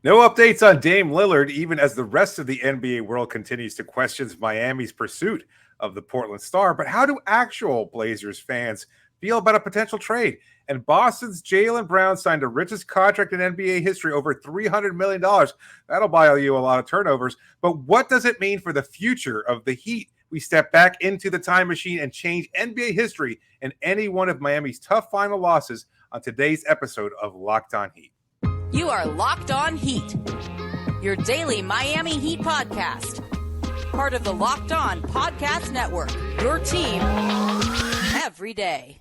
No updates on Dame Lillard, even as the rest of the NBA world continues to question Miami's pursuit of the Portland Star. But how do actual Blazers fans feel about a potential trade? And Boston's Jaylen Brown signed the richest contract in NBA history, over $300 million. That'll buy you a lot of turnovers. But what does it mean for the future of the Heat? We step back into the time machine and change NBA history in any one of Miami's tough final losses on today's episode of Locked On Heat. You are Locked On Heat, your daily Miami Heat podcast. Part of the Locked On Podcast Network, your team every day.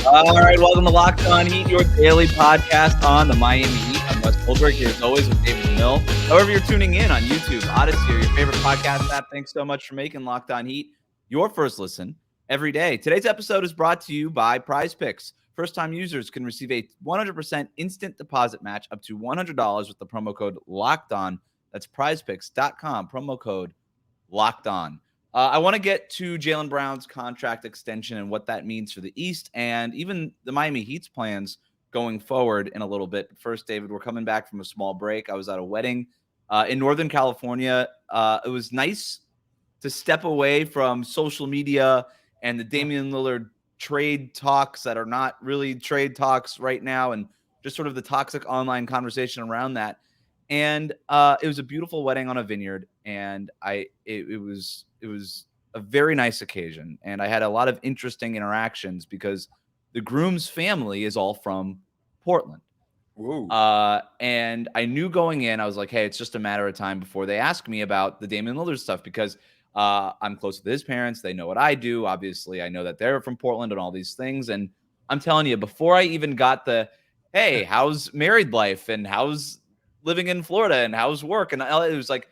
All right, welcome to Locked On Heat, your daily podcast on the Miami Heat. I'm Wes Goldberg here as always with David Ramil. However you're tuning in on YouTube, Odyssey, or your favorite podcast app, thanks so much for making Locked On Heat your first listen every day. Today's episode is brought to you by PrizePicks. First-time users can receive a 100% instant deposit match up to $100 with the promo code LOCKEDON. That's prizepicks.com, promo code LOCKEDON. I want to get to Jaylen Brown's contract extension and what that means for the East and even the Miami Heat's plans going forward in a little bit. But first, David, we're coming back from a small break. I was at a wedding in Northern California. It was nice to step away from social media and the Damian Lillard trade talks that are not really trade talks right now, and just sort of the toxic online conversation around that. And it was a beautiful wedding on a vineyard, and it was a very nice occasion, and I had a lot of interesting interactions because the groom's family is all from Portland. Whoa. And I knew going in, I was like, hey, it's just a matter of time before they ask me about the Damian Lillard stuff, because I'm close with his parents. They know what I do. Obviously, I know that they're from Portland and all these things. And I'm telling you, before I even got the, hey, how's married life and how's living in Florida and how's work? And it was like,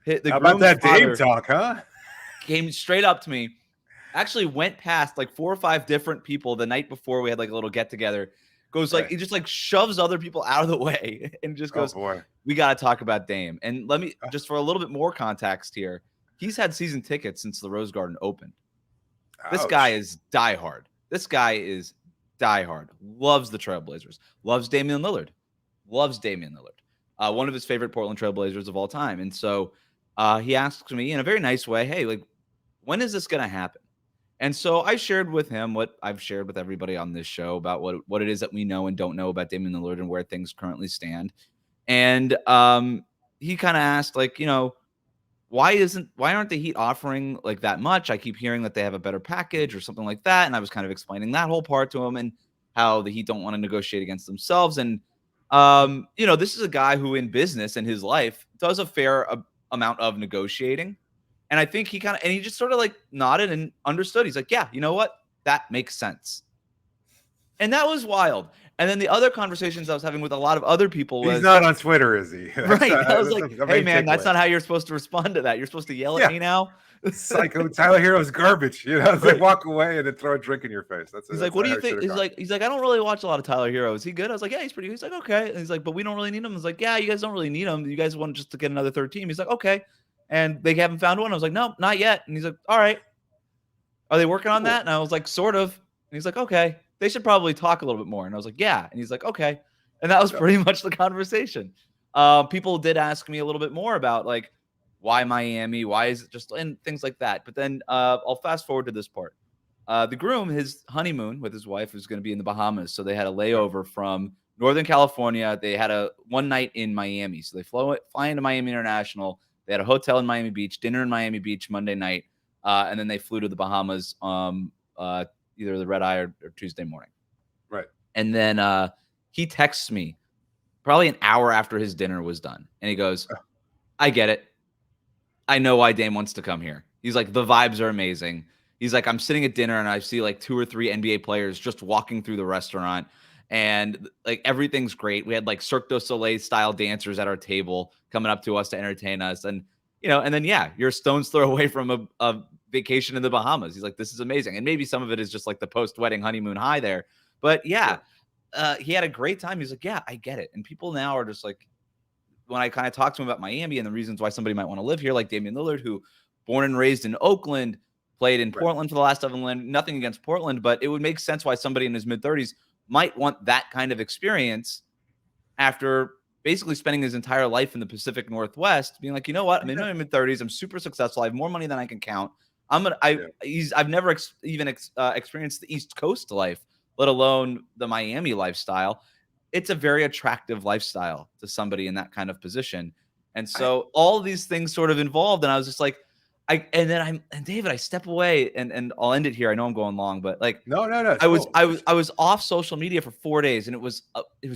how about that Dame talk, huh? Came straight up to me. Actually went past like 4 or 5 different people the night before. We had like a little get together. Goes like, he just like shoves other people out of the way and just goes, we got to talk about Dame. And let me just for a little bit more context here. He's had season tickets since the Rose Garden opened. Ouch. This guy is diehard. Loves the Trailblazers. Loves Damian Lillard. One of his favorite Portland Trailblazers of all time. And so he asks me in a very nice way, hey, like, when is this going to happen? And so I shared with him what I've shared with everybody on this show about what it is that we know and don't know about Damian Lillard and where things currently stand. And he kind of asked, like, you know, why aren't the Heat offering like that much? I keep hearing that they have a better package or something like that. And I was kind of explaining that whole part to him and how the Heat don't want to negotiate against themselves. And, you know, this is a guy who in business in his life does a fair amount of negotiating. And I think he just sort of like nodded and understood. He's like, yeah, you know what? That makes sense. And that was wild. And then the other conversations I was having with a lot of other people was... He's not on Twitter, is he? Right. I was like, hey, man, that's not how you're supposed to respond to that. You're supposed to yell at me now? Psycho Tyler Hero's garbage. You know, it's like walk away and then throw a drink in your face. He's like, what do you think? He's like, I don't really watch a lot of Tyler Hero. Is he good? I was like, yeah, he's pretty good. He's like, okay. And he's like, but we don't really need him. I was like, yeah, you guys don't really need him. You guys want just to get another third team. He's like, okay. And they haven't found one. I was like, no, not yet. And he's like, all right. Are they working on that? And I was like, sort of. And he's like, okay. They should probably talk a little bit more. And I was like, yeah. And he's like, okay. And that was pretty much the conversation. People did ask me a little bit more about like, why Miami? Why is it just, and things like that. But then I'll fast forward to this part. The groom, his honeymoon with his wife was going to be in the Bahamas. So they had a layover from Northern California. They had one night in Miami. So they fly into Miami International. They had a hotel in Miami Beach, dinner in Miami Beach Monday night. And then they flew to the Bahamas either the red eye or Tuesday morning. Right. And then he texts me probably an hour after his dinner was done. And he goes, I get it. I know why Dame wants to come here. He's like, the vibes are amazing. He's like, I'm sitting at dinner and I see like 2 or 3 NBA players just walking through the restaurant. And like everything's great. We had like Cirque du Soleil style dancers at our table coming up to us to entertain us. And, you know, and then, yeah, you're a stone's throw away from a vacation in the Bahamas. He's like, this is amazing. And maybe some of it is just like the post-wedding honeymoon high there. But yeah, he had a great time. He's like, yeah, I get it. And people now are just like, when I kind of talk to him about Miami and the reasons why somebody might want to live here, like Damian Lillard, who born and raised in Oakland, played in Portland for the last 7 nothing against Portland, but it would make sense why somebody in his mid-30s might want that kind of experience after basically spending his entire life in the Pacific Northwest, being like, you know what, I'm in my mid-30s, I'm super successful, I have more money than I can count. I've never experienced the East Coast life, let alone the Miami lifestyle. It's a very attractive lifestyle to somebody in that kind of position. And so all these things sort of involved, and I was just like, David, I step away and I'll end it here. I know I'm going long, but like, no. I was off social media for 4 days, and it was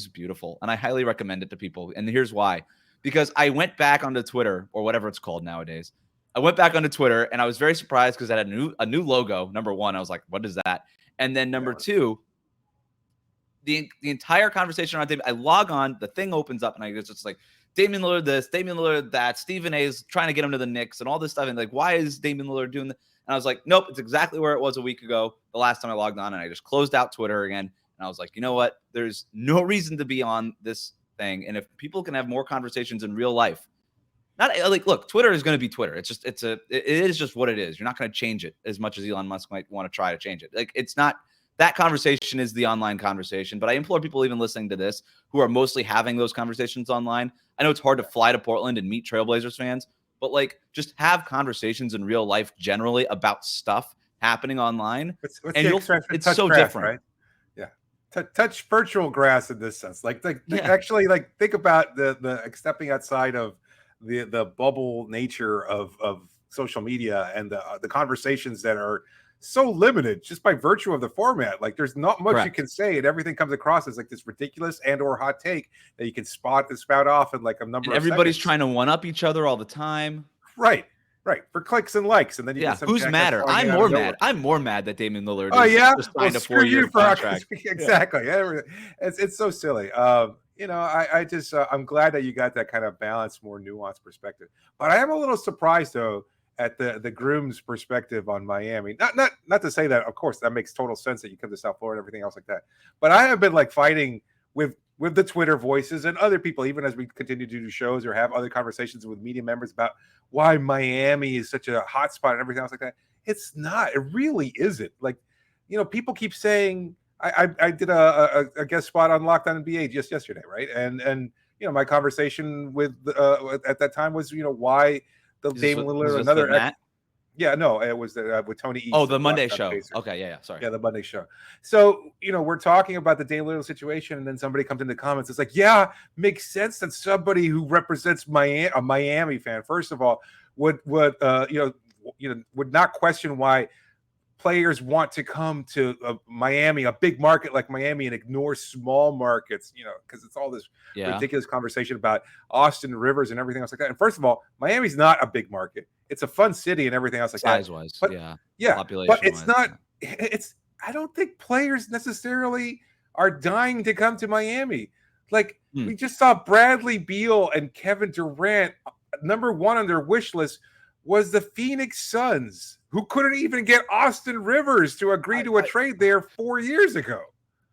beautiful, and I highly recommend it to people. And here's why: because I went back onto Twitter, or whatever it's called nowadays. I went back onto Twitter, and I was very surprised because it had a new logo. Number one, I was like, "What is that?" And then number two, the entire conversation around David. I log on, the thing opens up, and I just like, Damian Lillard this, Damian Lillard that, Stephen A is trying to get him to the Knicks and all this stuff. And like, why is Damian Lillard doing that? And I was like, nope, it's exactly where it was a week ago, the last time I logged on. And I just closed out Twitter again. And I was like, you know what? There's no reason to be on this thing. And if people can have more conversations in real life, not like, look, Twitter is going to be Twitter. It is just what it is. You're not going to change it as much as Elon Musk might want to try to change it. Like, it's not. That conversation is the online conversation, but I implore people even listening to this who are mostly having those conversations online. I know it's hard to fly to Portland and meet Trailblazers fans, but like, just have conversations in real life generally about stuff happening online. It's so grass, different. Right? Yeah. Touch virtual grass in this sense. Actually, like, think about the stepping outside of the bubble nature of social media and the conversations that are so limited just by virtue of the format. Like, there's not much you can say, and everything comes across as like this ridiculous and or hot take that you can spout off in like a number of everybody's seconds. Trying to one up each other all the time. Right, for clicks and likes, and then you get some who's madder? I'm more mad. I'm more mad that Damian Lillard just signed a 4-year contract. Exactly. Yeah. It's so silly. I'm glad that you got that kind of balanced, more nuanced perspective. But I am a little surprised though at the groom's perspective on Miami. Not to say that, of course, that makes total sense that you come to South Florida and everything else like that. But I have been like fighting with the Twitter voices and other people, even as we continue to do shows or have other conversations with media members about why Miami is such a hot spot and everything else like that. It's not. It really isn't. Like, people keep saying, I did a guest spot on Locked On NBA just yesterday, right? And my conversation with at that time was, why the Damian Lillard, another Matt? Yeah, no, it was with Tony East. Oh, the Monday show. Okay, yeah, sorry. Yeah, the Monday show. So, we're talking about the Damian Lillard situation, and then somebody comes in the comments. It's like, yeah, makes sense that somebody who represents a Miami fan, first of all, would not question why players want to come to Miami, a big market like Miami, and ignore small markets, because it's all this ridiculous conversation about Austin Rivers and everything else like that. And first of all, Miami's not a big market. It's a fun city and everything else like that. Size-wise, yeah. Population-wise, but it's not. I don't think players necessarily are dying to come to Miami. Like, we just saw Bradley Beal and Kevin Durant, number one on their wish list was the Phoenix Suns, who couldn't even get Austin Rivers to agree to a trade there 4 years ago.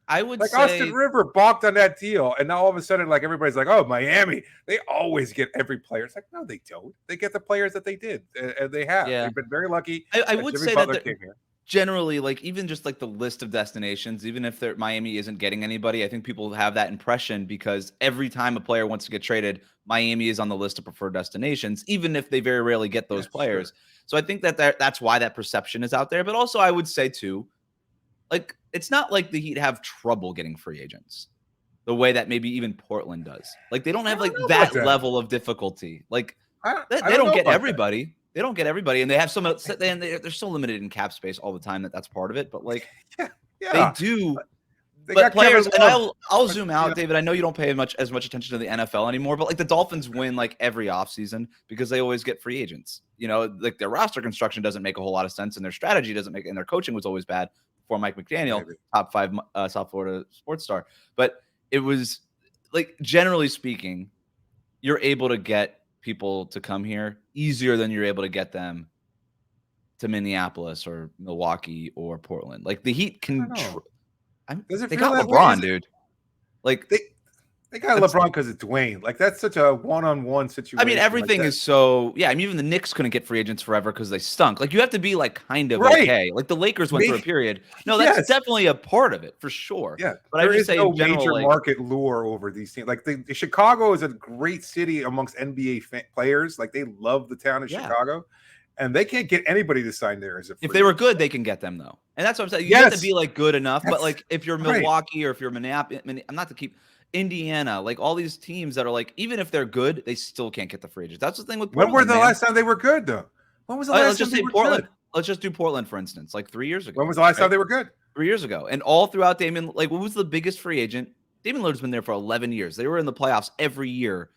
I would say Austin River balked on that deal, and now all of a sudden, like, everybody's like, "Oh, Miami, they always get every player." It's like, no, they don't. They get the players that they did, and they have. Yeah. They've been very lucky. I would Jimmy say Butler that came here. Generally, like, even just like the list of destinations, even if Miami isn't getting anybody, I think people have that impression because every time a player wants to get traded, Miami is on the list of preferred destinations, even if they very rarely get those players. Sure. So I think that's why that perception is out there. But also, I would say too, like, it's not like the Heat have trouble getting free agents the way that maybe even Portland does. Like, they don't have like that level of difficulty. Like, they don't get everybody. They don't get everybody, and they have some. They're so limited in cap space all the time that's part of it. But like, they do. But players, and I'll zoom out, David. I know you don't pay as much attention to the NFL anymore, but like the Dolphins win like every offseason because they always get free agents. Like their roster construction doesn't make a whole lot of sense, and their strategy doesn't make, and their coaching was always bad before Mike McDaniel, top 5 South Florida sports star. But it was like, generally speaking, you're able to get people to come here easier than you're able to get them to Minneapolis or Milwaukee or Portland. Like, the Heat can. They got LeBron, dude. Like, They got LeBron because it's Dwayne. Like, that's such a one-on-one situation. I mean, everything is so. Yeah, I mean, even the Knicks couldn't get free agents forever because they stunk. Like, you have to be like kind of okay. Like the Lakers went through a period. No, that's definitely a part of it for sure. Yeah, but I would say no general, major market lure over these teams. Like the Chicago is a great city amongst NBA players. Like they love the town of Chicago. And they can't get anybody to sign there as a free if they were good, they can get them though. And that's what I'm saying. You have to be like good enough. But like if you're Milwaukee or if you're Minneapolis, I'm not to keep Indiana, like all these teams that are like, even if they're good, they still can't get the free agents. That's the thing with Portland. When were the last time they were good though? When was the last time they were Portland? Good? Let's just do Portland, for instance, like 3 years ago. When was the last time they were good? 3 years ago. And all throughout Damian, like what was the biggest free agent? Damian Lillard's been there for 11 years. They were in the playoffs every year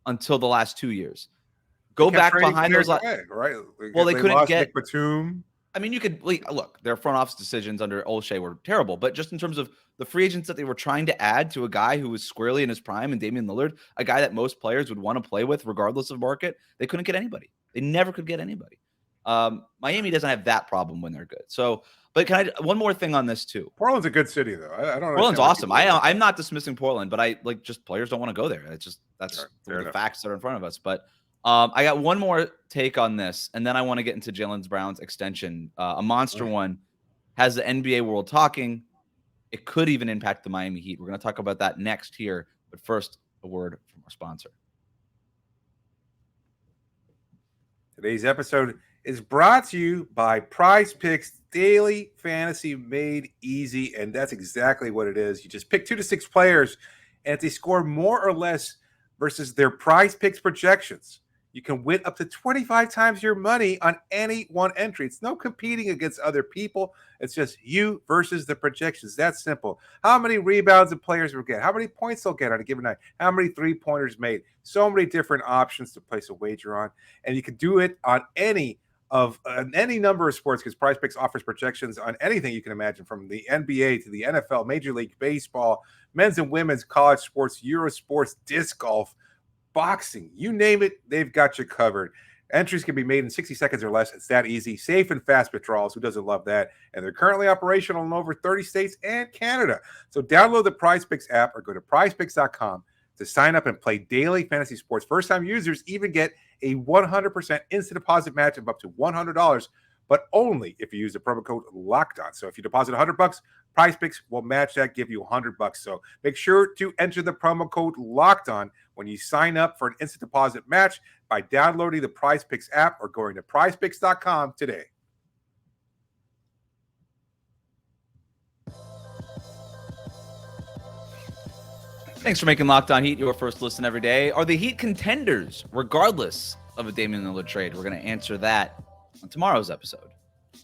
until the last 2 years. Go back behind those, right? Well, they couldn't get Batum. I mean, you could look. Their front office decisions under Olshey were terrible, but just in terms of the free agents that they were trying to add to a guy who was squarely in his prime, and Damian Lillard, a guy that most players would want to play with, regardless of market, they couldn't get anybody. They never could get anybody. Miami doesn't have that problem when they're good. So, but can I one more thing on this too? Portland's a good city, though. I don't know. Portland's awesome. I'm not dismissing Portland, but I like just players don't want to go there. It's just that's the facts that are in front of us. But I got one more take on this, and then I want to get into Jaylen Brown's extension. A monster one has the NBA world talking. It could even impact the Miami Heat. We're going to talk about that next here. But first, a word from our sponsor. Today's episode is brought to you by PrizePicks, daily fantasy made easy. And that's exactly what it is. You just pick 2 to 6 players, and if they score more or less versus their PrizePicks projections, you can win up to 25 times your money on any one entry. It's no competing against other people. It's just you versus the projections. That's simple. How many rebounds the players will get? How many points they'll get on a given night? How many three-pointers made? So many different options to place a wager on. And you can do it on any number of sports because PrizePicks offers projections on anything you can imagine, from the NBA to the NFL, Major League Baseball, men's and women's college sports, Euro sports, disc golf, boxing, you name it, they've got you covered. Entries can be made in 60 seconds or less. It's that easy. Safe and fast withdrawals. Who doesn't love that? And they're currently operational in over 30 states and Canada. So download the PrizePicks app or go to prizepicks.com to sign up and play daily fantasy sports. First-time users even get a 100% instant deposit match of up to $100, but only if you use the promo code LOCKEDON. So if you deposit $100, PrizePicks will match that, give you $100. So make sure to enter the promo code LOCKEDON when you sign up for an instant deposit match by downloading the PrizePicks app or going to prizepicks.com today. Thanks for making Locked On Heat your first listen every day. Are the Heat contenders, regardless of a Damian Lillard trade? We're going to answer that on tomorrow's episode.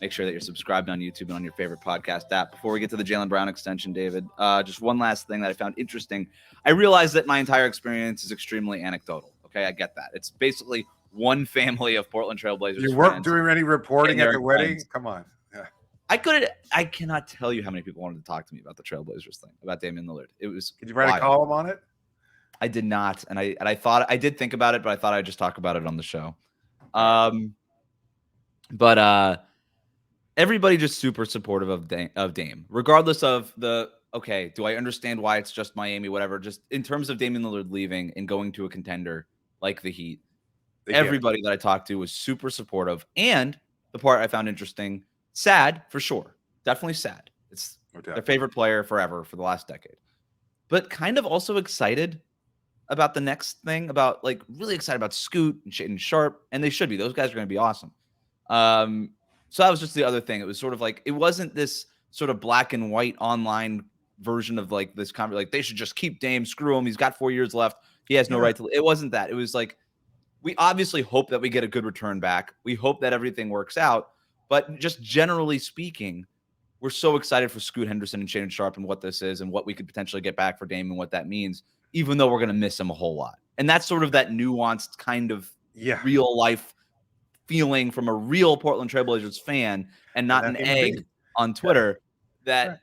Make sure that you're subscribed on YouTube and on your favorite podcast app. Before we get to the Jaylen Brown extension, David, just one last thing that I found interesting. I realize that my entire experience is extremely anecdotal. Okay, I get that. It's basically one family of Portland Trailblazers. You weren't doing any reporting at the wedding? Come on. Yeah. I cannot tell you how many people wanted to talk to me about the Trailblazers thing, about Damian Lillard. It was. Did you write a column on it? I did not, and I thought I did think about it, but I thought I'd just talk about it on the show. But everybody just super supportive of Dame, regardless of the. Okay, do I understand why it's just Miami? Whatever. Just in terms of Damian Lillard leaving and going to a contender like the Heat, everybody that I talked to was super supportive. And the part I found interesting, sad for sure, definitely sad. It's their favorite player forever for the last decade, but kind of also excited about the next thing, about like really excited about Scoot and Shaedon Sharpe, and they should be. Those guys are going to be awesome. So that was just the other thing. It was sort of like, it wasn't this sort of black and white online version of like this comment, like they should just keep Dame, screw him. He's got 4 years left. He has no right to. It wasn't that. It was like, we obviously hope that we get a good return back. We hope that everything works out. But just generally speaking, we're so excited for Scoot Henderson and Shaedon Sharpe and what this is and what we could potentially get back for Dame and what that means, even though we're going to miss him a whole lot. And that's sort of that nuanced kind of real life feeling from a real Portland Trailblazers fan and not an egg on Twitter that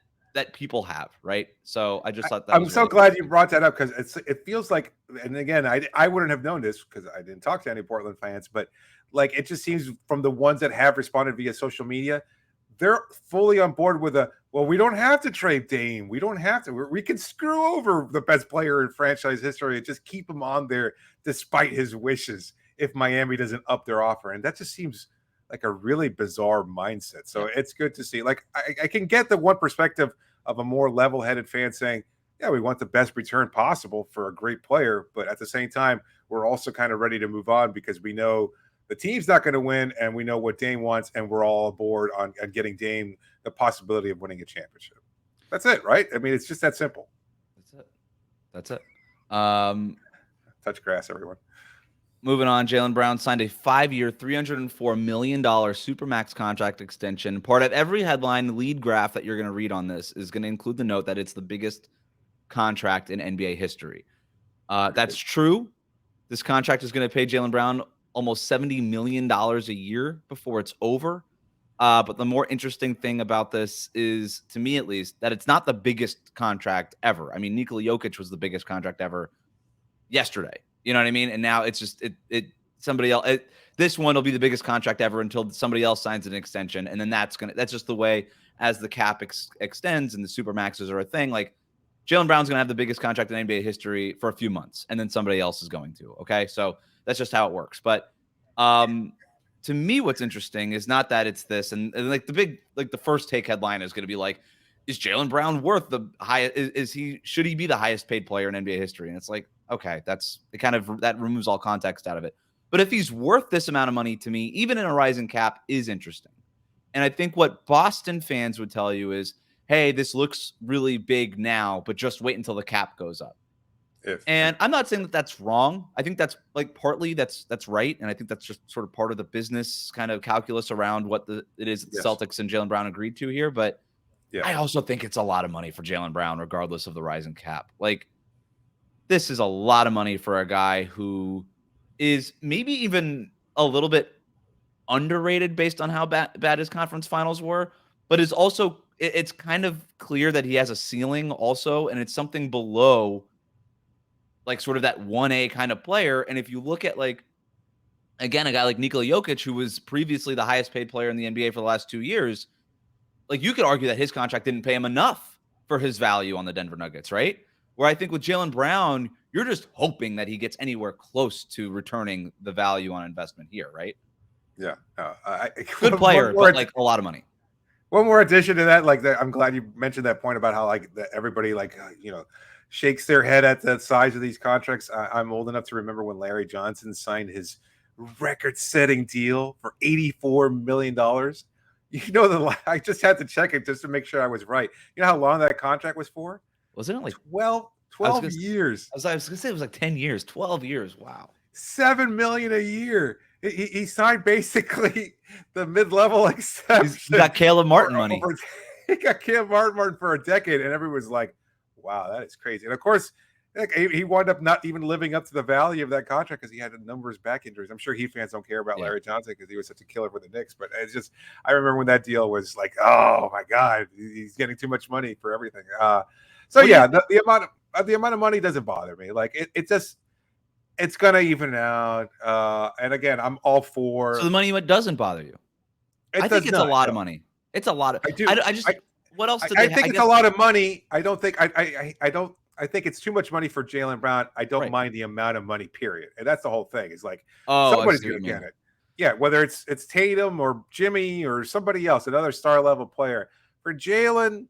people have, right? So I just thought that I'm so glad you brought that up, because it feels like, and again, I wouldn't have known this because I didn't talk to any Portland fans, but like it just seems from the ones that have responded via social media, they're fully on board with we don't have to trade Dame. We don't have to. We can screw over the best player in franchise history and just keep him on there despite his wishes if Miami doesn't up their offer. And that just seems like a really bizarre mindset. So it's good to see. Like, I can get the one perspective of a more level-headed fan saying, yeah, we want the best return possible for a great player. But at the same time, we're also kind of ready to move on because we know the team's not going to win, and we know what Dame wants, and we're all aboard on getting Dame the possibility of winning a championship. That's it, right? I mean, it's just that simple. That's it. Touch grass, everyone. Moving on, Jaylen Brown signed a 5-year, $304 million supermax contract extension. Part of every headline lead graph that you're going to read on this is going to include the note that it's the biggest contract in NBA history. That's true. This contract is going to pay Jaylen Brown almost $70 million a year before it's over. But the more interesting thing about this is, to me at least, that it's not the biggest contract ever. I mean, Nikola Jokic was the biggest contract ever yesterday. You know what I mean? And now it's just somebody else. This one will be the biggest contract ever until somebody else signs an extension, and then that's just the way as the cap extends and the supermaxes are a thing. Like, Jaylen Brown's gonna have the biggest contract in NBA history for a few months, and then somebody else is going to. Okay, so that's just how it works. But to me, what's interesting is not that it's this, and like the first take headline is going to be like, is Jaylen Brown worth the highest? Should he be the highest paid player in NBA history? And it's like, okay, that removes all context out of it. But if he's worth this amount of money, to me, even in a rising cap, is interesting. And I think what Boston fans would tell you is, hey, this looks really big now, but just wait until the cap goes up. And I'm not saying that that's wrong. I think that's like partly that's right. And I think that's just sort of part of the business kind of calculus around what it is that the Celtics and Jaylen Brown agreed to here. But I also think it's a lot of money for Jaylen Brown, regardless of the rising cap. Like, this is a lot of money for a guy who is maybe even a little bit underrated based on how bad his conference finals were, but is also, it's kind of clear that he has a ceiling also, and it's something below like sort of that 1A kind of player. And if you look at, like, again, a guy like Nikola Jokic, who was previously the highest paid player in the NBA for the last 2 years, like, you could argue that his contract didn't pay him enough for his value on the Denver Nuggets, right? Where I think with Jaylen Brown, you're just hoping that he gets anywhere close to returning the value on investment here, right? Yeah. Good player, but like a lot of money. One more addition to that, like, I'm glad you mentioned that point about how, like, everybody, like, shakes their head at the size of these contracts. I'm old enough to remember when Larry Johnson signed his record-setting deal for $84 million. I just had to check it just to make sure I was right. You know how long that contract was for? Wasn't it like 12 years? I was going to say it was like 10 years, 12 years. Wow. $7 million a year. He signed basically the mid-level exception. He got Caleb Martin money. He got Caleb Martin for a decade, and everyone was like, wow, that is crazy. And of course, he wound up not even living up to the value of that contract because he had a number of back injuries. I'm sure Heat fans don't care about Larry Johnson because he was such a killer for the Knicks. But it's just, I remember when that deal was like, oh my God, he's getting too much money for everything. The amount of money doesn't bother me. Like, it's gonna even out. And again, I'm all for. So the money doesn't bother you? I think it's a lot of money. It's a lot of. I do. What else? I think it's a lot of money. I don't think. I think it's too much money for Jaylen Brown. I don't mind the amount of money. Period. And that's the whole thing. It's like somebody's gonna get it. Yeah, whether it's Tatum or Jimmy or somebody else, another star level player. For Jaylen,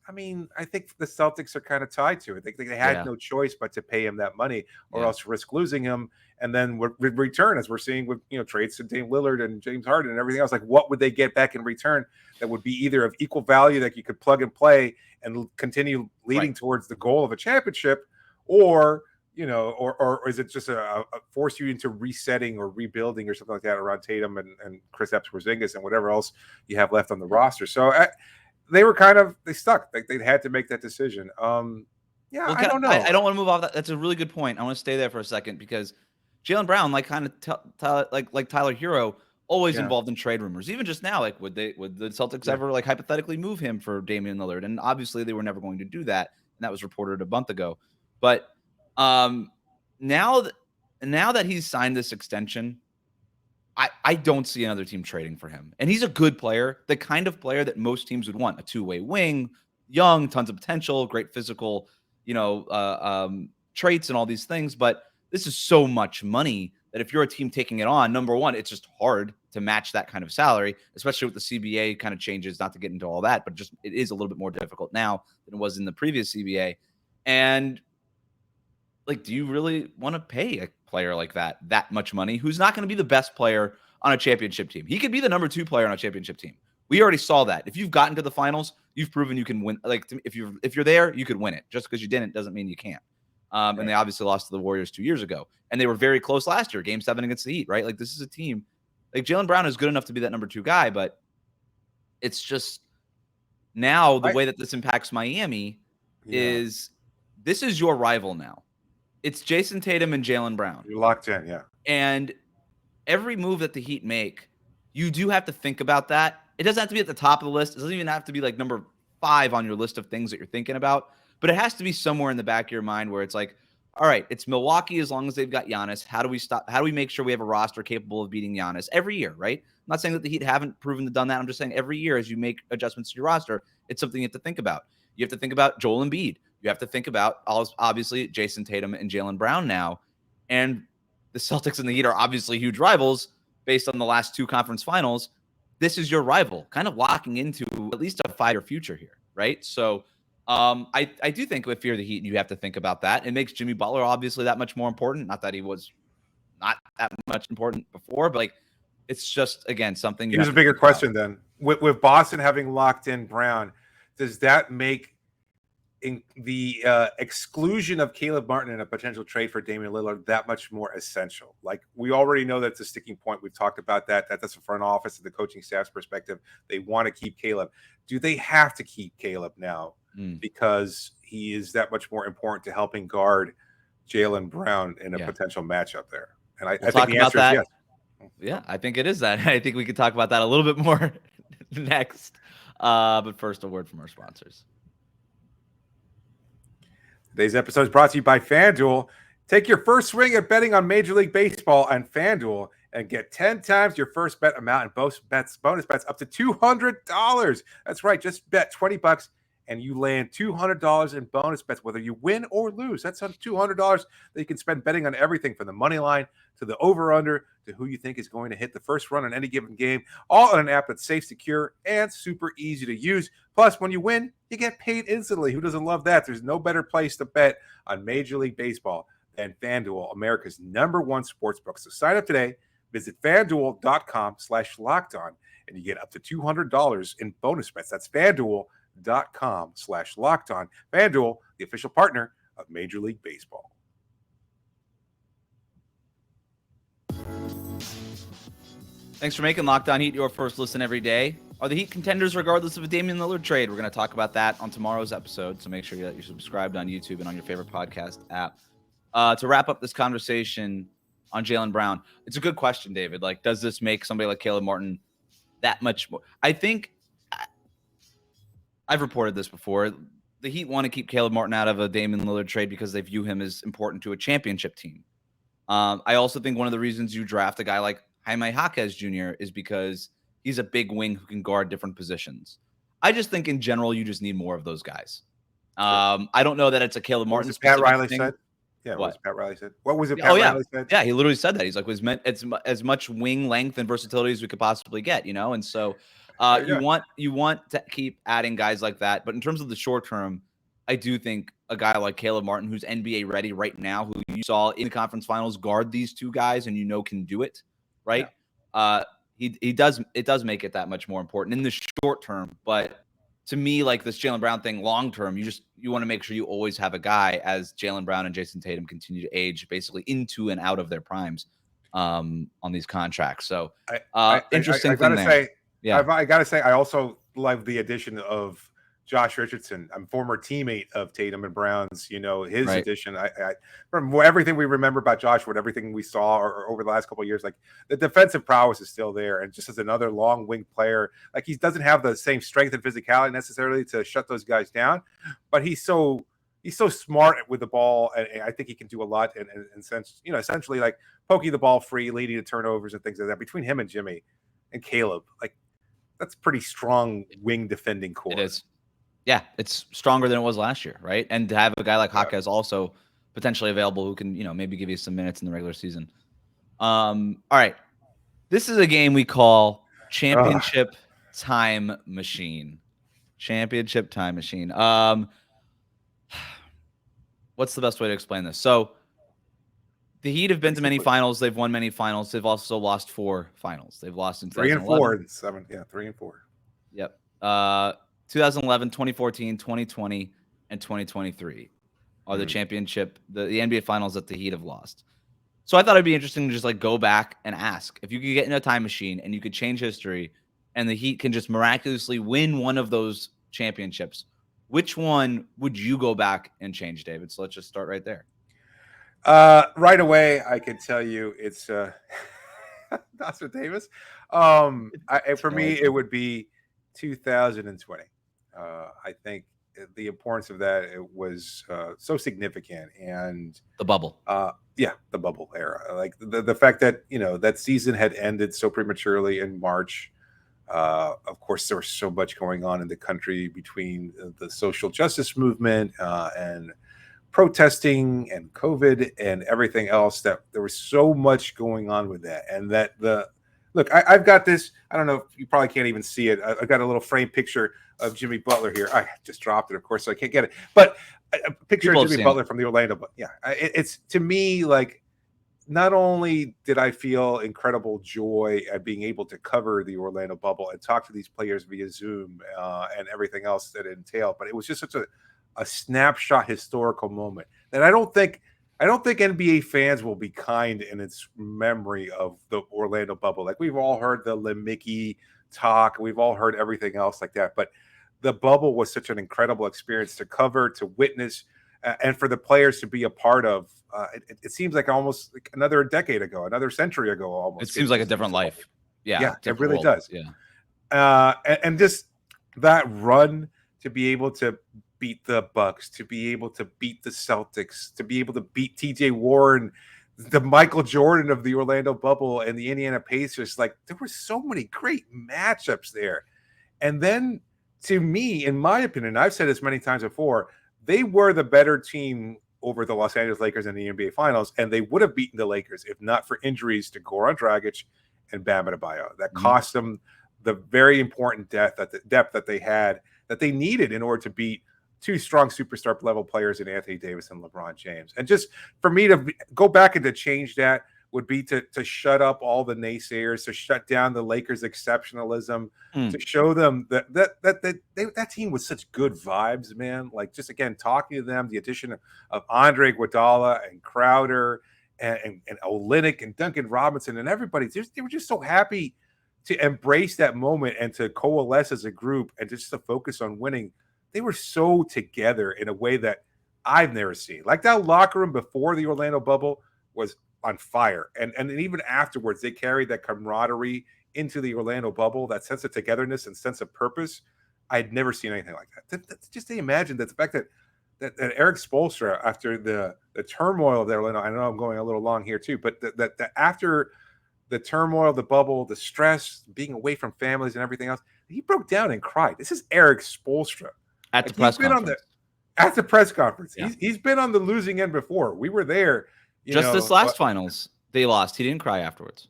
I mean, I think the Celtics are kind of tied to it. They had no choice but to pay him that money, or else risk losing him. And then return, as we're seeing with trades to Damian Lillard and James Harden and everything else, like, what would they get back in return that would be either of equal value that you could plug and play and continue leading towards the goal of a championship, or is it just a force you into resetting or rebuilding or something like that around Tatum and Kristaps Porzingis and whatever else you have left on the roster? So they stuck. Like, they had to make that decision. I don't know. I don't want to move off that. That's a really good point. I want to stay there for a second because Jaylen Brown, like kind of like Tyler Hero, always involved in trade rumors. Even just now, like, would the Celtics ever, like, hypothetically move him for Damian Lillard? And obviously they were never going to do that, and that was reported a month ago. But now that he's signed this extension, I don't see another team trading for him. And he's a good player, the kind of player that most teams would want. A two-way wing, young, tons of potential, great physical, traits and all these things. But this is so much money that if you're a team taking it on, number one, it's just hard to match that kind of salary, especially with the CBA kind of changes, not to get into all that, but just it is a little bit more difficult now than it was in the previous CBA. And like, do you really want to pay a player like that much money who's not going to be the best player on a championship team? He could be the number 2 player on a championship team. We already saw that. If you've gotten to the finals, you've proven you can win. Like, if you're there, you could win it. Just because you didn't doesn't mean you can't. And they obviously lost to the Warriors 2 years ago, and they were very close last year, Game 7 against the Heat. Right? Like, this is a team. Like, Jaylen Brown is good enough to be that number 2 guy, but it's just now the way that this impacts Miami is this is your rival now. It's Jason Tatum and Jaylen Brown. You're locked in, yeah. And every move that the Heat make, you do have to think about that. It doesn't have to be at the top of the list. It doesn't even have to be like number 5 on your list of things that you're thinking about. But it has to be somewhere in the back of your mind where it's like, all right, it's Milwaukee as long as they've got Giannis. How do we make sure we have a roster capable of beating Giannis every year, right? I'm not saying that the Heat haven't proven to done that. I'm just saying every year as you make adjustments to your roster, it's something you have to think about. You have to think about Joel Embiid. You have to think about, obviously, Jason Tatum and Jaylen Brown now. And the Celtics and the Heat are obviously huge rivals based on the last 2 conference finals. This is your rival, kind of locking into at least a 5-year future here, right? So I do think if you're the Heat, you have to think about that. It makes Jimmy Butler obviously that much more important. Not that he was not that much important before, but like it's just, again, something. Here's a bigger question then. With Boston having locked in Brown, does that make the exclusion of Caleb Martin and a potential trade for Damian Lillard that much more essential? Like, we already know that's a sticking point. We've talked about that. That's the front office and the coaching staff's perspective. They want to keep Caleb. Do they have to keep Caleb now because he is that much more important to helping guard Jaylen Brown in a potential matchup there? And I think the answer is yes. Yeah, I think it is that. I think we could talk about that a little bit more next. But first, a word from our sponsors. Today's episode is brought to you by FanDuel. Take your first swing at betting on Major League Baseball on FanDuel and get 10 times your first bet amount and bonus bets up to $200. That's right. Just bet $20 and you land $200 in bonus bets, whether you win or lose. That's $200 that you can spend betting on everything from the money line to the over-under to who you think is going to hit the first run on any given game, all on an app that's safe, secure, and super easy to use. Plus, when you win, you get paid instantly. Who doesn't love that? There's no better place to bet on Major League Baseball than FanDuel, America's #1 sportsbook. So sign up today. Visit FanDuel.com/lockedon, and you get up to $200 in bonus bets. That's FanDuel.com/lockedon. FanDuel, the official partner of Major League Baseball. Thanks for making Locked On Heat your first listen every day. Are the Heat contenders regardless of a Damian Lillard trade? We're going to talk about that on tomorrow's episode, so make sure that you're subscribed on YouTube and on your favorite podcast app. To wrap up this conversation on Jaylen Brown, it's a good question, David. Like, does this make somebody like Caleb Martin that much more? I think I've reported this before. The Heat want to keep Caleb Martin out of a Damian Lillard trade because they view him as important to a championship team. I also think one of the reasons you draft a guy like Jaime Jaquez Jr. is because he's a big wing who can guard different positions. I just think in general, you just need more of those guys. I don't know that it's a Caleb Martin specific Pat Riley thing. Said? Yeah, what was Pat Riley said? What was it Riley said? Yeah, he literally said that. He's like, was meant as much wing length and versatility as we could possibly get, And so you want to keep adding guys like that. But in terms of the short term, I do think a guy like Caleb Martin, who's NBA ready right now, who you saw in the conference finals guard these 2 guys and can do it, right? Yeah. It does make it that much more important in the short term. But to me, like this Jaylen Brown thing, long term, you want to make sure you always have a guy as Jaylen Brown and Jason Tatum continue to age basically into and out of their primes on these contracts. So interesting. I gotta say, I also love the addition of Josh Richardson. I'm former teammate of Tatum and Brown's, his addition. I from everything we remember about Josh, everything we saw or over the last couple of years, like the defensive prowess is still there. And just as another long wing player, like he doesn't have the same strength and physicality necessarily to shut those guys down, but he's so he's so smart with the ball, and I think he can do a lot. And essentially like poking the ball free, leading to turnovers and things like that. Between him and Jimmy and Caleb, like that's pretty strong wing defending core. It is. Yeah, it's stronger than it was last year, right? And to have a guy like Jaquez also potentially available who can, maybe give you some minutes in the regular season. All right. This is a game we call Championship Time Machine. Championship Time Machine. What's the best way to explain this? So the Heat have been to many finals. They've won many finals. They've also lost 4 finals. They've lost in 3 and 4 and 7. Yeah, 3 and 4. Yep. 2011, 2014, 2020, and 2023 are the championship, the NBA finals that the Heat have lost. So I thought it'd be interesting to just like go back and ask if you could get in a time machine and you could change history and the Heat can just miraculously win one of those championships. Which one would you go back and change, David? So let's just start right there. Right away, I can tell you it's Dr. Davis. For me, it would be 2020. I think the importance of that was so significant, and the bubble. The bubble era. Like the fact that that season had ended so prematurely in March. Of course, there was so much going on in the country between the social justice movement and protesting and COVID and everything else, that there was so much going on with that. And that look, I've got this, I don't know if you probably can't even see it. I've got a little frame picture of Jimmy Butler here. I just dropped it, of course, so I can't get it. But a picture of Jimmy Butler from the Orlando. But yeah, it's to me like, not only did I feel incredible joy at being able to cover the Orlando bubble and talk to these players via Zoom and everything else that it entailed, but it was just such a snapshot historical moment that I don't think NBA fans will be kind in its memory of the Orlando bubble. Like, we've all heard the Mickey talk, we've all heard everything else like that, but the bubble was such an incredible experience to cover, to witness, and for the players to be a part of. It seems like almost like another decade ago, another century ago, almost. It seems like a different life. Yeah, it really world. does. Yeah, and just that run to be able to beat the Bucks, to be able to beat the Celtics, to be able to beat TJ Warren, the Michael Jordan of the Orlando bubble, and the Indiana Pacers. Like, there were so many great matchups there. And then, to me, in my opinion, I've said this many times before, they were the better team over the Los Angeles Lakers in the NBA Finals, and they would have beaten the Lakers if not for injuries to Goran Dragic and Bam Adebayo. That cost them the very important depth that they had, that they needed in order to beat 2 strong superstar level players in Anthony Davis and LeBron James. And just for me to go back and to change that would be to shut up all the naysayers, to shut down the Lakers' exceptionalism, to show them that team was such good vibes, man. Like, just again, talking to them, the addition of Andre Iguodala and Crowder and Olynyk and Duncan Robinson and everybody, they were just so happy to embrace that moment and to coalesce as a group and just to focus on winning. They were so together in a way that I've never seen. Like, that locker room before the Orlando bubble was on fire, and even afterwards they carried that camaraderie into the Orlando bubble, that sense of togetherness and sense of purpose. I'd never seen anything like that. That's just to imagine that the fact that Eric Spoelstra, after the turmoil of the Orlando, I know I'm going a little long here too, but that after the turmoil, the bubble, the stress, being away from families and everything else, he broke down and cried. This is Eric Spoelstra at the press conference. At the press conference. Yeah. He's been on the losing end before. We were there. This last finals, they lost. He didn't cry afterwards.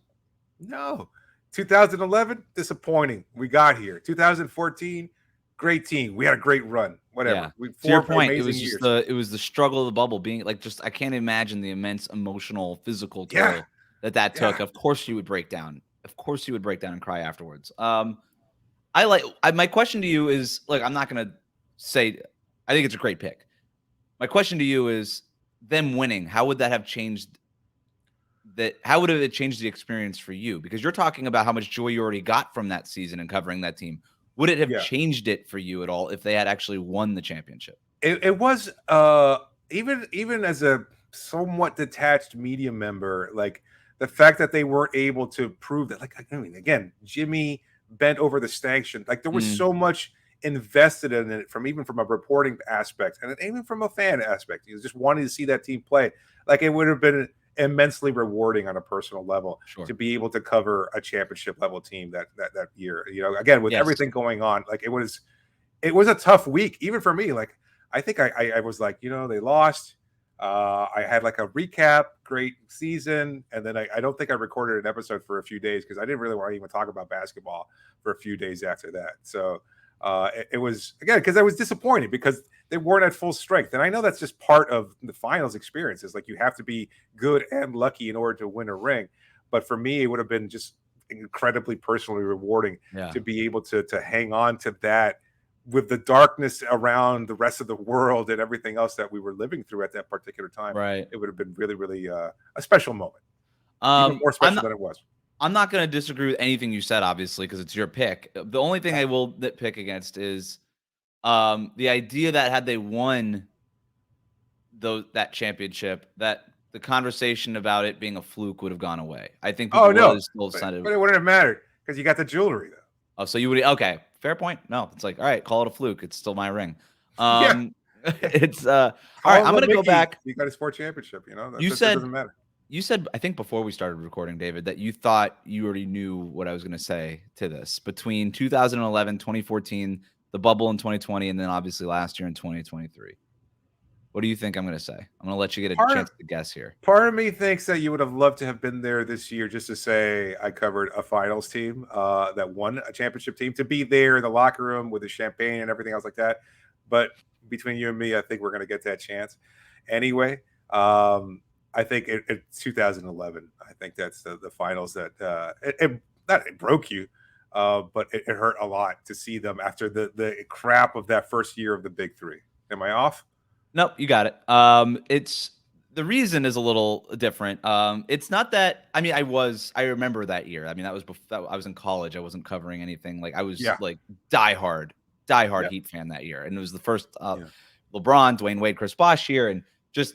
No. 2011, disappointing. We got here. 2014, great team. We had a great run. Whatever. Yeah. To your point, it was just it was the struggle of the bubble being like, just I can't imagine the immense emotional, physical toll that took. Of course you would break down. Of course you would break down and cry afterwards. My question to you is, like, I'm not gonna say I think it's a great pick. My question to you is, them winning, how would that have changed how would it change the experience for you? Because you're talking about how much joy you already got from that season and covering that team. Would it have changed it for you at all if they had actually won the championship? It was even as a somewhat detached media member, like, the fact that they weren't able to prove that, like, I mean, again, Jimmy bent over the sanction. Like, there was so much invested in it from a reporting aspect and even from a fan aspect. You just wanting to see that team play. Like it would have been immensely rewarding on a personal level to be able to cover a championship level team that year. You know, again, with everything going on, like it was a tough week, even for me. Like I think I was like, you know, they lost. I had like a recap, great season, and then I don't think I recorded an episode for a few days because I didn't really want to even talk about basketball for a few days after that. So it was, again, because I was disappointed because they weren't at full strength. And I know that's just part of the finals experience. Is like you have to be good and lucky in order to win a ring. But for me, it would have been just incredibly personally rewarding to be able to hang on to that with the darkness around the rest of the world and everything else that we were living through at that particular time. Right. It would have been really, really a special moment. Even more special than it was. I'm not going to disagree with anything you said, obviously, because it's your pick. The only thing I will nitpick against is the idea that had they won that championship, that the conversation about it being a fluke would have gone away. I think people but it wouldn't have mattered because you got the jewelry, though. Oh, so you would, okay, fair point. No, it's like, all right, call it a fluke. It's still my ring. It's all right. I'm going to go back. You got a sport championship, you know. You said it doesn't matter. You said, I think before we started recording, David, that you thought you already knew what I was going to say to this. Between 2011, 2014, the bubble in 2020, and then obviously last year in 2023. What do you think I'm going to say? I'm going to let you get a chance to guess here. Part of me thinks that you would have loved to have been there this year just to say I covered a finals team that won a championship team, to be there in the locker room with the champagne and everything else like that. But between you and me, I think we're going to get that chance. Anyway, I think it's 2011. I think that's the finals that it broke you, but it hurt a lot to see them after the crap of that first year of the Big Three. Am I off? Nope, you got it. It's the reason is a little different. It's not that, I mean, I remember that year. I mean, that was before I was in college. I wasn't covering anything. Like I was like diehard Heat fan that year. And it was the first LeBron, Dwayne Wade, Chris Bosh year, and just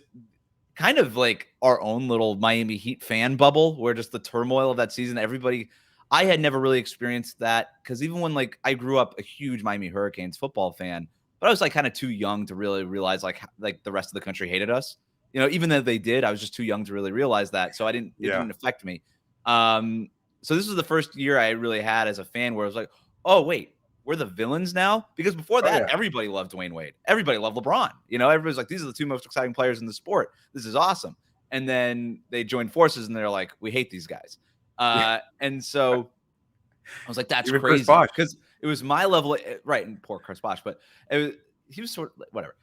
kind of like our own little Miami Heat fan bubble where just the turmoil of that season, I had never really experienced that because even when like I grew up a huge Miami Hurricanes football fan, but I was like kind of too young to really realize like the rest of the country hated us. You know, even though they did, I was just too young to really realize that. So it didn't affect me. So this was the first year I really had as a fan where I was like, oh, wait, we're the villains now? Because before that, everybody loved Dwayne Wade. Everybody loved LeBron. You know, everybody's like, these are the two most exciting players in the sport. This is awesome. And then they joined forces and they're like, we hate these guys. And so I was like, that's crazy. Because it was my level, right? And poor Chris Bosh, but he was sort of whatever.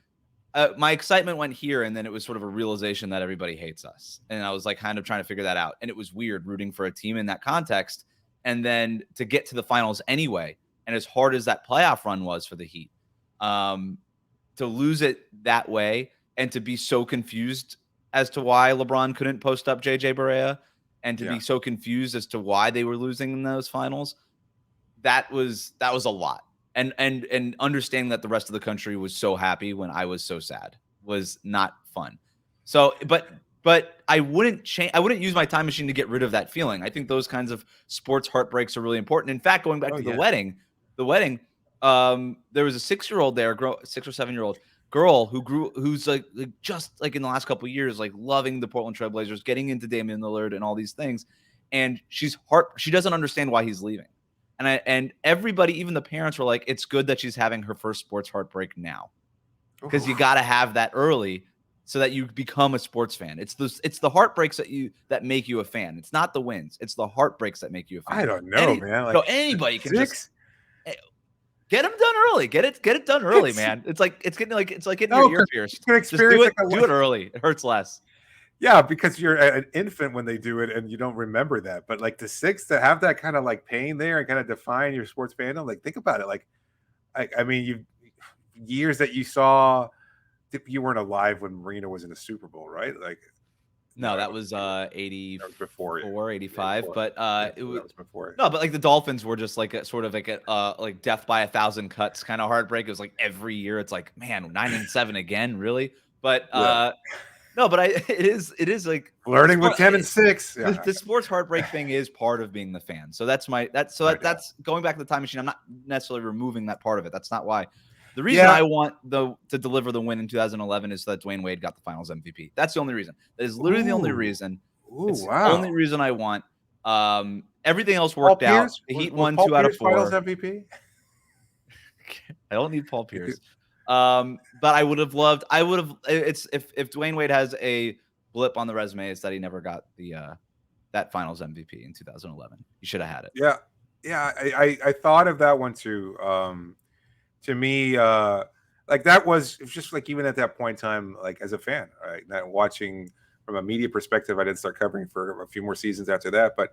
My excitement went here, and then it was sort of a realization that everybody hates us. And I was like kind of trying to figure that out. And it was weird rooting for a team in that context. And then to get to the finals anyway, and as hard as that playoff run was for the Heat, to lose it that way and to be so confused as to why LeBron couldn't post up JJ Barea and to be so confused as to why they were losing in those finals, that was a lot. And understanding that the rest of the country was so happy when I was so sad was not fun. So, but I wouldn't change. I wouldn't use my time machine to get rid of that feeling. I think those kinds of sports heartbreaks are really important. In fact, going back to the wedding, there was a 6-year-old there, 6 or 7-year-old girl who's like just like in the last couple of years, like loving the Portland Trail Blazers, getting into Damian Lillard and all these things. And she doesn't understand why he's leaving. And everybody, even the parents, were like, it's good that she's having her first sports heartbreak now. Because you got to have that early so that you become a sports fan. It's the heartbreaks that make you a fan. It's not the wins. It's the heartbreaks that make you a fan. I don't know, man. Like, so anybody can just get them done early. Get it done early, man. It's like getting your ear pierced. Just do it early. It hurts less. Yeah, because you're an infant when they do it and you don't remember that. But like the 6 to have that kind of like pain there and kind of define your sports fandom, like think about it. Like, I mean, years that you saw, you weren't alive when Marino was in the Super Bowl, right? Like, no, that was 80 that was before 85, but it was before. No, but like the Dolphins were just like a sort of like like death by 1,000 cuts kind of heartbreak. It was like every year it's like, man, 9-7 again, really? But No, but it is like Learning with 10 and 6. Yeah. The sports heartbreak thing is part of being the fan. So that's going back to the time machine. I'm not necessarily removing that part of it. That's not why. The reason I want to deliver the win in 2011 is so that Dwayne Wade got the Finals MVP. That's the only reason. That is literally the only reason. It's the only reason I want. Everything else worked out. The Heat won 2 out of 4. Finals MVP. I don't need Paul Pierce. But I would have loved. It's if Dwayne Wade has a blip on the resume, it's that he never got that Finals MVP in 2011. He should have had it. Yeah. I thought of that one too. To me, like that was just like even at that point in time, like as a fan, right? Not watching from a media perspective, I didn't start covering for a few more seasons after that, but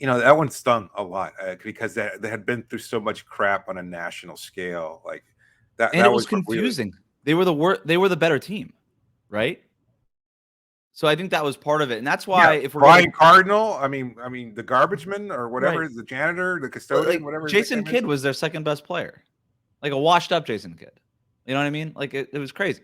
that one stung a lot because they had been through so much crap on a national scale, like that. And that it was confusing. They were the better team, right? So I think that was part of it, and that's why if we're Brian Cardinal, I mean the garbage man or whatever, the janitor, the custodian, whatever. Jason Kidd was their second best player, like a washed up Jason Kidd. You know what I mean? Like it was crazy.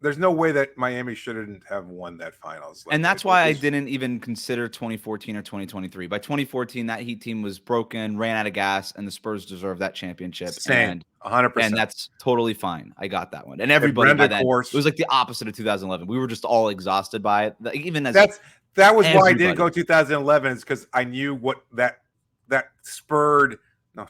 There's no way that Miami shouldn't have won that finals. And that's why I didn't even consider 2014 or 2023. By 2014, that Heat team was broken, ran out of gas, and the Spurs deserved that championship. Same, 100%. And that's totally fine. I got that one. And everybody by then, it was like the opposite of 2011. We were just all exhausted by it. Even as that was why I didn't go 2011 is because I knew what that spurred. No,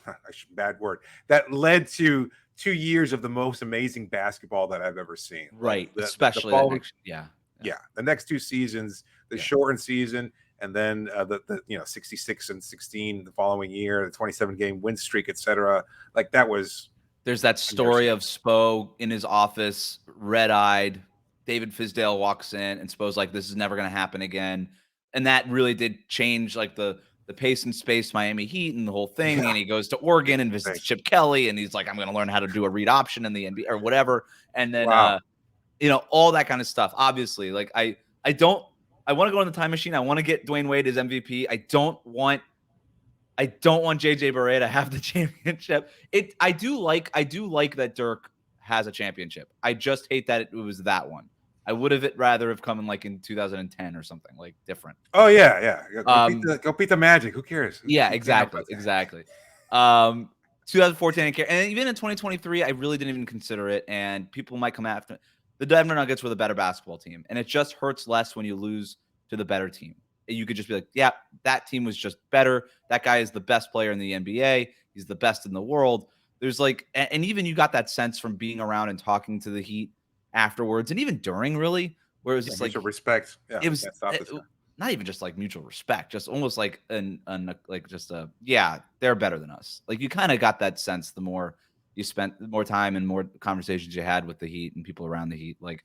bad word. That led to 2 years of the most amazing basketball that I've ever seen. Right. Especially the next 2 seasons, the shortened season, and then the 66 and 16 the following year, the 27-game win streak, etc. Like that was. There's that story of Spo in his office, red-eyed. David Fizdale walks in, and Spo's like, "This is never going to happen again," and that really did change like the pace and space Miami Heat and the whole thing. And he goes to Oregon and visits Chip Kelly, and he's like, I'm going to learn how to do a read option in the NBA or whatever. And then, all that kind of stuff. Obviously, like I want to go in the time machine. I want to get Dwayne Wade as MVP. I don't want JJ Barea to have the championship. I do like that Dirk has a championship. I just hate that it was that one. I would have rather have come in like in 2010 or something like different. Oh yeah. Go beat the Magic. Who cares? Yeah, exactly. 2014, I care. And even in 2023, I really didn't even consider it. And people might come after. The Denver Nuggets were the better basketball team, and it just hurts less when you lose to the better team. You could just be like, yeah, that team was just better. That guy is the best player in the NBA. He's the best in the world. There's like, and even you got that sense from being around and talking to the Heat afterwards, and even during, really, where it was just like respect. Yeah, it was not even just like mutual respect, just almost like they're better than us. Like you kind of got that sense the more you spent, the more time and more conversations you had with the Heat and people around the Heat. Like,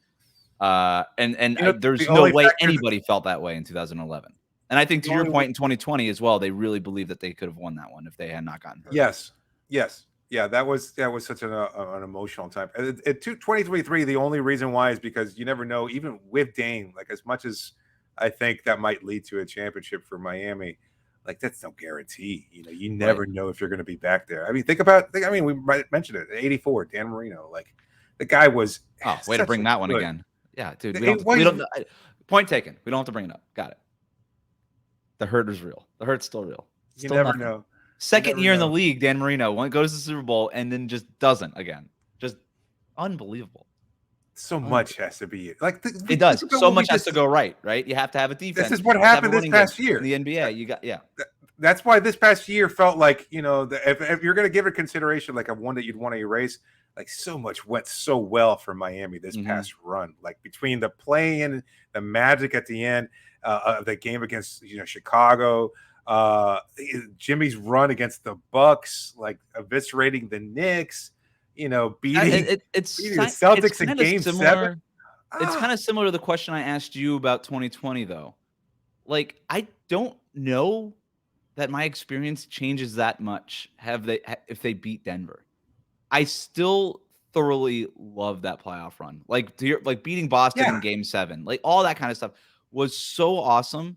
there's no way anybody felt that way in 2011. And I think to your point in 2020 as well, they really believed that they could have won that one if they had not gotten hurt. Yes. Yeah, that was such an emotional time. At 2023, the only reason why is because you never know, even with Dame, like as much as I think that might lead to a championship for Miami, like that's no guarantee. You never know if you're going to be back there. I mean, we might mention it. 84, Dan Marino, like the guy was. Oh, way to bring that one again. Yeah, dude. Point taken. We don't have to bring it up. Got it. The hurt is real. The hurt's still real. You never know. Second year in the league, Dan Marino goes to the Super Bowl and then just doesn't again. Just unbelievable. So much has to be like it does. So much has to go right. You have to have a defense. This is what happened this past year in the NBA. You got That's why this past year felt like if you're going to give it consideration, like a one that you'd want to erase, like so much went so well for Miami this past run. Like between the play-in, the Magic at the end of the game against Chicago. Jimmy's run against the Bucks, like eviscerating the Knicks, beating the Celtics in Game 7. It's kind of similar to the question I asked you about 2020, though. Like, I don't know that my experience changes that much. If they beat Denver, I still thoroughly love that playoff run. Like, beating Boston in Game 7, like all that kind of stuff was so awesome.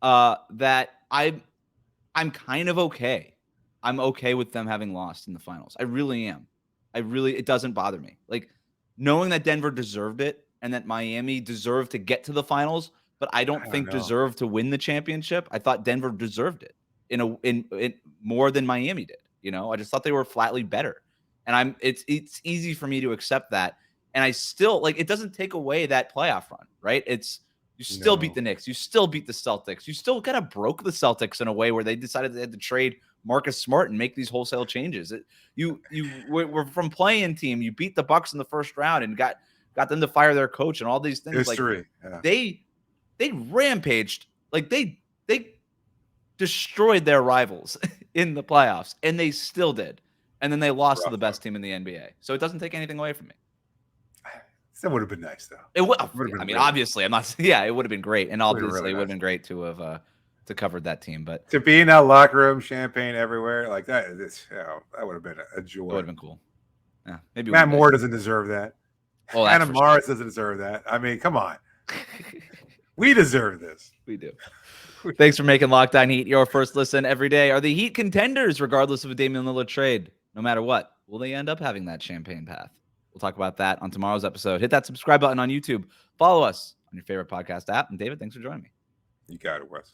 That I'm kind of okay. I'm okay with them having lost in the finals. I really am. It doesn't bother me. Like knowing that Denver deserved it and that Miami deserved to get to the finals, but I don't think deserved to win the championship. I thought Denver deserved it in more than Miami did. I just thought they were flatly better. And it's easy for me to accept that. And I still it doesn't take away that playoff run, right? You still beat the Knicks. You still beat the Celtics. You still kind of broke the Celtics in a way where they decided they had to trade Marcus Smart and make these wholesale changes. You were from play-in team. You beat the Bucks in the first round and got them to fire their coach and all these things. History. They rampaged. They destroyed their rivals in the playoffs, and they still did. And then they lost to the best team in the NBA. So it doesn't take anything away from me. That would have been nice, though. It would. Obviously, I'm not. Yeah, it would have been great, and obviously, it would have been great to have to covered that team. But to be in that locker room, champagne everywhere like that, that would have been a joy. It would have been cool. Yeah, maybe Matt Moore doesn't deserve that. Oh, Anna Morris doesn't deserve that. I mean, come on. We deserve this. We do. Thanks for making Locked On Heat your first listen every day. Are the Heat contenders, regardless of a Damian Lillard trade? No matter what, will they end up having that champagne path? We'll talk about that on tomorrow's episode. Hit that subscribe button on YouTube. Follow us on your favorite podcast app. And David, thanks for joining me. You got it, Wes.